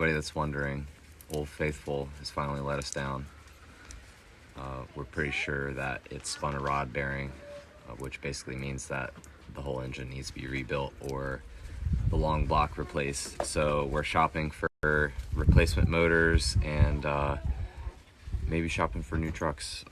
Anybody that's wondering, Old Faithful has finally let us down. We're pretty sure that it spun a rod bearing, which basically means that the whole engine needs to be rebuilt or the long block replaced. So we're shopping for replacement motors and maybe shopping for new trucks.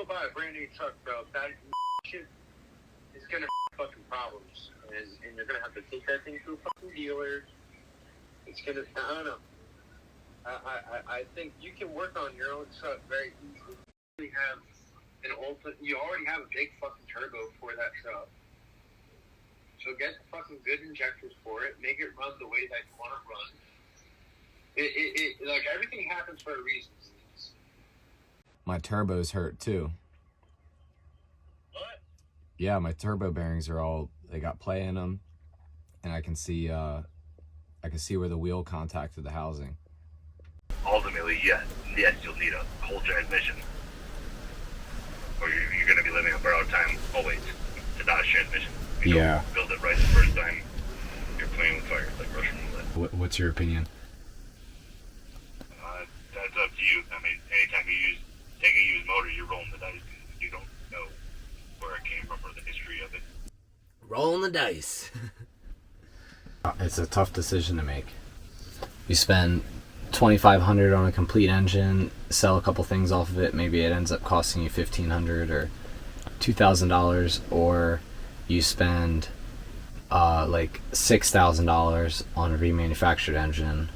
Buy a brand new truck, bro. That shit is gonna fucking problems, and you're gonna have to take that thing to a fucking dealer. It's gonna, I don't know. I think you can work on your own truck very easily. You have you already have a big fucking turbo for that truck. So get fucking good injectors for it. Make it run the way that you want to run. It like everything happens for a reason. My turbos hurt too. What? Yeah, my turbo bearings are they got play in them, and I can see where the wheel contacted the housing. Ultimately, yes, you'll need a whole transmission, or you're going to be living on borrowed time always. It's a Dodge transmission. If you don't build it right the first time, you're playing with fire, like Russian roulette. What's your opinion? That's up to you. I mean, anytime you take a used motor, you're rolling the dice. You don't know where it came from or the history of it. Rolling the dice. It's a tough decision to make. You spend $2,500 on a complete engine, sell a couple things off of it, maybe it ends up costing you $1,500 or $2,000, or you spend like $6,000 on a remanufactured engine,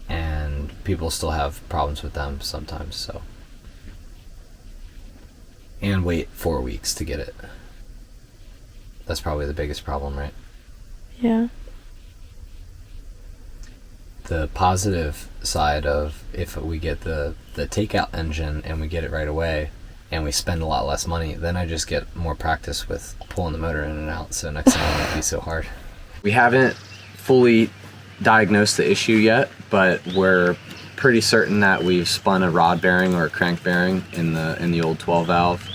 and people still have problems with them sometimes. So, and wait 4 weeks to get it. That's probably the biggest problem, right? Yeah. The positive side of if we get the takeout engine and we get it right away and we spend a lot less money, then I just get more practice with pulling the motor in and out, so next time it won't be so hard. We haven't fully diagnosed the issue yet, but we're pretty certain that we've spun a rod bearing or a crank bearing in the old 12 valve.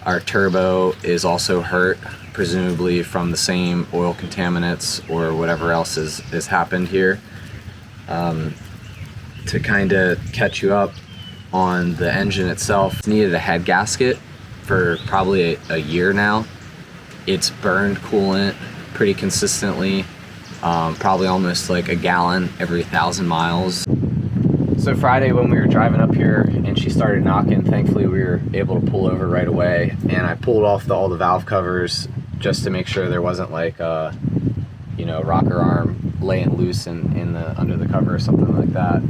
Our turbo is also hurt, presumably from the same oil contaminants or whatever else has happened here. To kind of catch you up on the engine itself, it's needed a head gasket for probably a year now. It's burned coolant pretty consistently, probably almost like a gallon every 1,000 miles. So Friday when we were driving up here and she started knocking, thankfully we were able to pull over right away, and I pulled off all the valve covers just to make sure there wasn't like a rocker arm laying loose in the under the cover or something like that.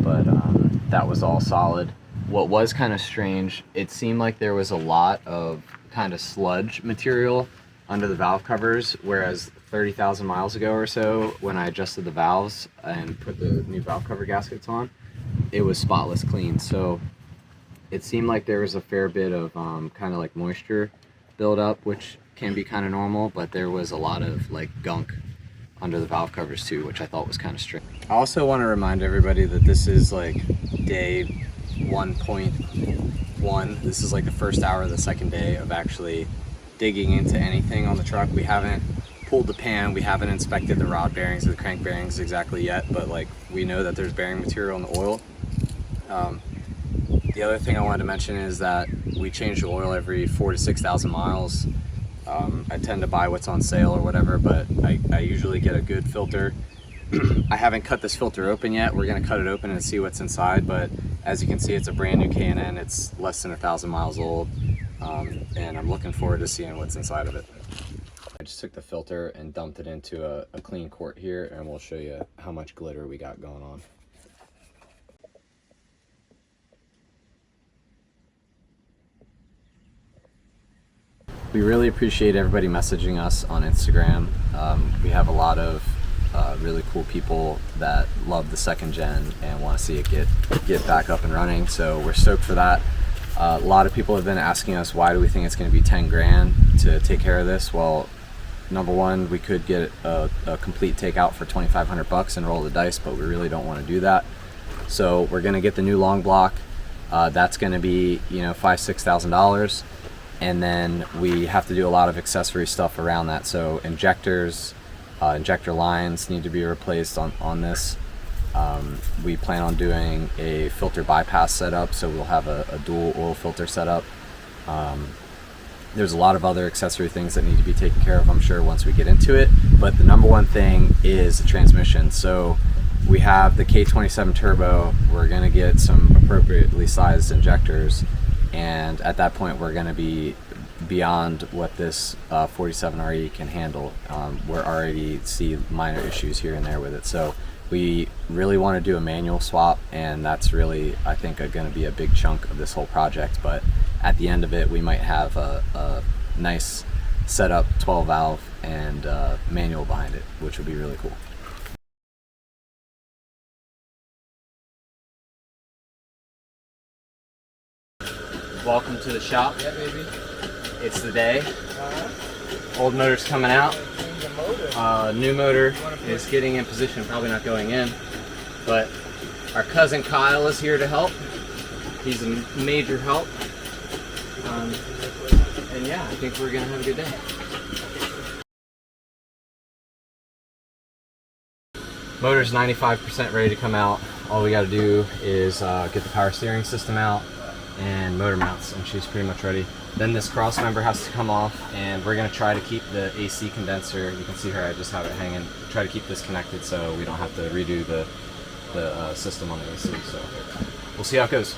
But that was all solid. What was kind of strange, it seemed like there was a lot of kind of sludge material under the valve covers, whereas 30,000 miles ago or so, when I adjusted the valves and put the new valve cover gaskets on, it was spotless clean. So it seemed like there was a fair bit of kind of like moisture buildup, which can be kind of normal, but there was a lot of like gunk under the valve covers too, which I thought was kind of strange. I also want to remind everybody that this is like day 1.1. This is like the first hour of the second day of actually digging into anything on the truck. We haven't pulled the pan, we haven't inspected the rod bearings or the crank bearings exactly yet, but like we know that there's bearing material in the oil. The other thing I wanted to mention is that we change the oil every 4,000 to 6,000 miles. I tend to buy what's on sale or whatever, but I usually get a good filter. I haven't cut this filter open yet. We're gonna cut it open and see what's inside, but as you can see, it's a brand new K&N. It's less than 1,000 miles old, and I'm looking forward to seeing what's inside of it. I just took the filter and dumped it into a clean quart here, and we'll show you how much glitter we got going on. We really appreciate everybody messaging us on Instagram. We have a lot of really cool people that love the second gen and want to see it get back up and running. So we're stoked for that. A lot of people have been asking us, why do we think it's going to be 10 grand to take care of this? Well, number one, we could get a complete takeout for 2,500 bucks and roll the dice, but we really don't want to do that. So we're going to get the new long block. That's going to be, $5,000-$6,000. And then we have to do a lot of accessory stuff around that. So injectors, injector lines need to be replaced on this. We plan on doing a filter bypass setup, so we'll have a dual oil filter setup. There's a lot of other accessory things that need to be taken care of, I'm sure, once we get into it. But the number one thing is the transmission. So we have the K27 turbo. We're going to get some appropriately sized injectors, and at that point we're going to be beyond what this 47RE can handle. We're already see minor issues here and there with it. So we really want to do a manual swap, and that's really, I think, going to be a big chunk of this whole project. But at the end of it, we might have a nice setup 12 valve and manual behind it, which would be really cool. Welcome to the shop. Yeah, baby. It's the day. Old motor's coming out. New motor is getting in position, probably not going in. But our cousin Kyle is here to help. He's a major help. And yeah, I think we're gonna have a good day. Motor's 95% ready to come out. All we gotta do is get the power steering system out and motor mounts, and she's pretty much ready. Then this cross member has to come off, and we're gonna try to keep the AC condenser. You can see here I just have it hanging. Try to keep this connected so we don't have to redo the system on the AC. So we'll see how it goes.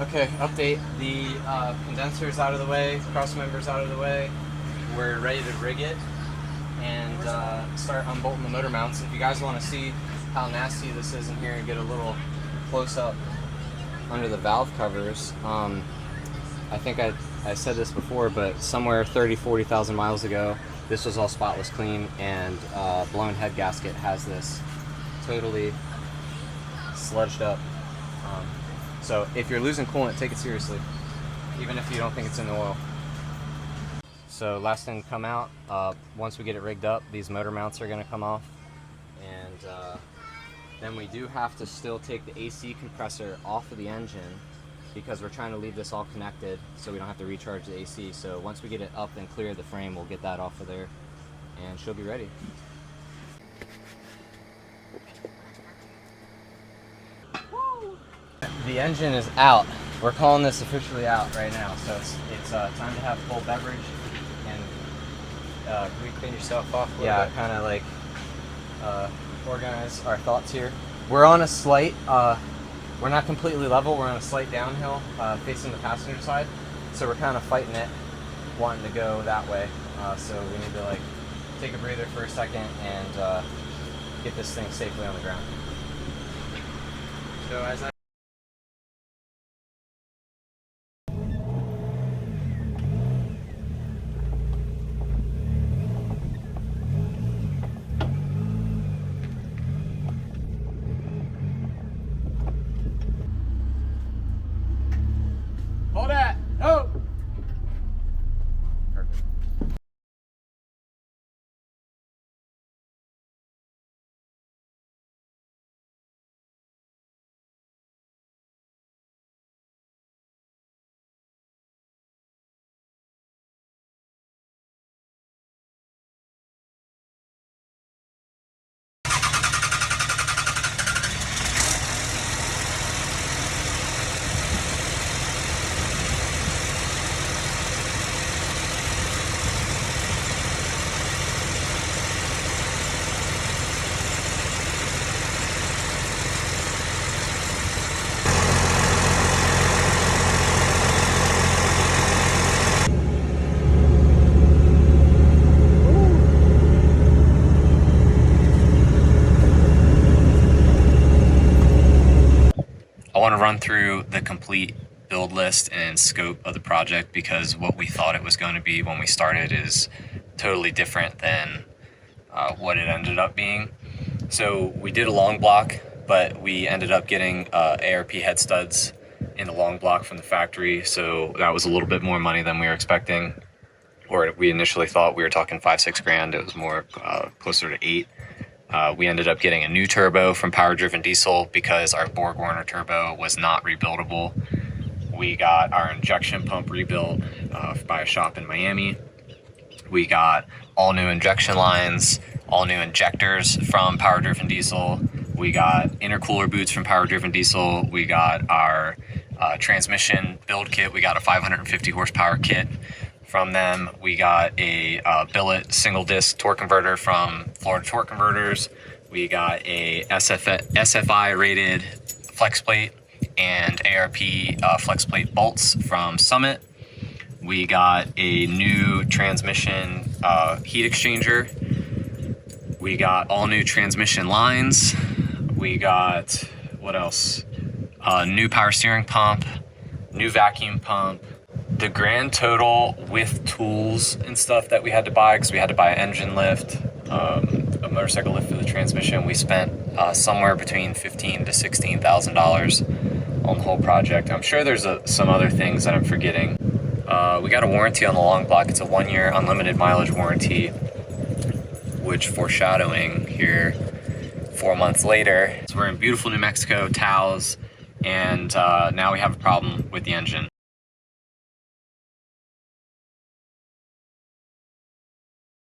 Okay, update. The condenser's out of the way, cross member's out of the way. We're ready to rig it and start unbolting the motor mounts. If you guys want to see how nasty this is in here and get a little close up under the valve covers, I think I said this before, but somewhere 30,000-40,000 miles ago, this was all spotless clean, and blown head gasket has this totally sludged up. So if you're losing coolant, take it seriously, even if you don't think it's in the oil. So last thing to come out, once we get it rigged up, these motor mounts are gonna come off, and then we do have to still take the AC compressor off of the engine because we're trying to leave this all connected so we don't have to recharge the AC. So once we get it up and clear the frame, we'll get that off of there and she'll be ready. The engine is out. We're calling this officially out right now. So it's time to have full beverage, and Can you clean yourself off a little yeah, bit? kind of like organize our thoughts here. We're on a slight, we're not completely level. We're on a slight downhill facing the passenger side. So we're kind of fighting it, wanting to go that way. So we need to like take a breather for a second and get this thing safely on the ground. So as I want to run through the complete build list and scope of the project, because what we thought it was going to be when we started is totally different than what it ended up being. So we did a long block, but we ended up getting ARP head studs in the long block from the factory, so that was a little bit more money than we were expecting, or we initially thought. We were talking 5-6 grand. It was more closer to 8. We ended up getting a new turbo from Power Driven Diesel because our Borg Warner turbo was not rebuildable. We got our injection pump rebuilt by a shop in Miami. We got all new injection lines, all new injectors from Power Driven Diesel. We got intercooler boots from Power Driven Diesel. We got our transmission build kit. We got a 550 horsepower kit from them. We got a billet single disc torque converter from Florida Torque Converters. We got a SFI rated flex plate and ARP flex plate bolts from Summit. We got a new transmission heat exchanger. We got all new transmission lines. We got, what else? New power steering pump, new vacuum pump. The grand total with tools and stuff that we had to buy, because we had to buy an engine lift, a motorcycle lift for the transmission, we spent somewhere between $15,000 to $16,000 on the whole project. I'm sure there's some other things that I'm forgetting. We got a warranty on the long block. It's a 1-year unlimited mileage warranty, which, foreshadowing here, 4 months later. So we're in beautiful New Mexico, Taos, and now we have a problem with the engine.